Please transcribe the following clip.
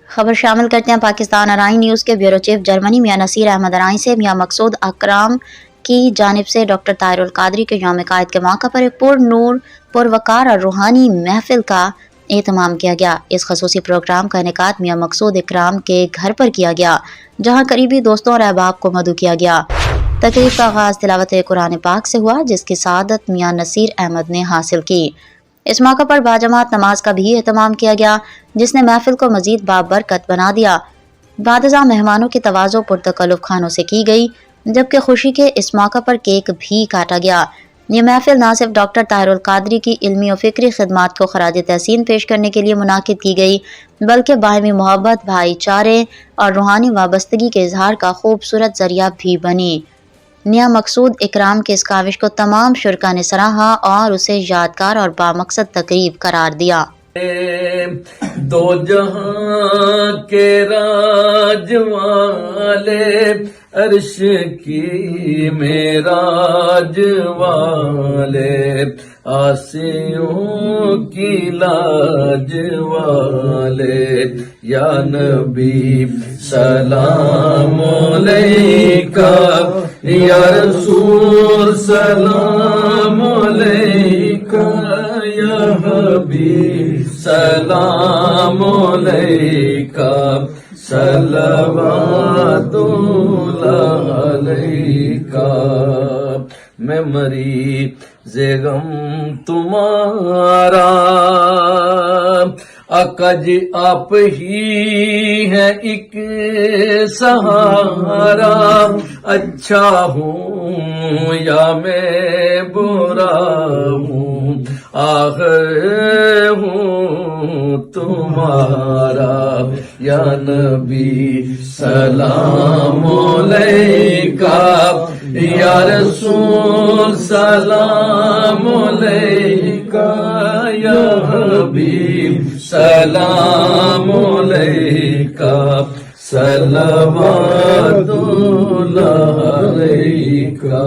خبر شامل کرتے ہیں پاکستان ارائیں نیوز کے بیورو چیف جرمنی میاں نصیر احمد ارائیں سے میاں مقصود اکرام کی جانب سے ڈاکٹر طاہر القادری کے یوم قائد کے موقع پر ایک پر نور پروقار اور روحانی محفل کا اہتمام کیا گیا۔ اس خصوصی پروگرام کا انعقاد میاں مقصود اکرام کے گھر پر کیا گیا، جہاں قریبی دوستوں اور احباب کو مدعو کیا گیا۔ تقریب کا آغاز تلاوت قرآن پاک سے ہوا، جس کی سعادت میاں نصیر احمد نے حاصل کی۔ اس موقع پر باجماعت نماز کا بھی اہتمام کیا گیا، جس نے محفل کو مزید بابرکت بنا دیا۔ بعد ازاں مہمانوں کی تواضع پرتکلف کھانوں سے کی گئی، جبکہ خوشی کے اس موقع پر کیک بھی کاٹا گیا۔ یہ محفل نہ صرف ڈاکٹر طاہر القادری کی علمی و فکری خدمات کو خراج تحسین پیش کرنے کے لیے منعقد کی گئی، بلکہ باہمی محبت، بھائی چارے اور روحانی وابستگی کے اظہار کا خوبصورت ذریعہ بھی بنی۔ میاں مقصود اکرام کے اس کاوش کو تمام شرکاء نے سراہا اور اسے یادگار اور بامقصد تقریب قرار دیا۔ دو جہاں کے راج والے، عرش کی معراج والے، آسیوں کی لاج والے، یا نبی سلام علیکہ، یا رسول سلام علیکہ، یا حبیب سلام علیکہ، صلوات اللہ علیکہ۔ میں مریض غم تمہارا، آقا جی آپ ہی ہیں ایک سہارا، اچھا ہوں یا میں برا ہوں، آخر ہوں تمہارا، یا نبی سلام علیکہ، یا رسول سلام علیکہ، یا حبیب سلام علیکہ، صلوات اللہ علیکہ۔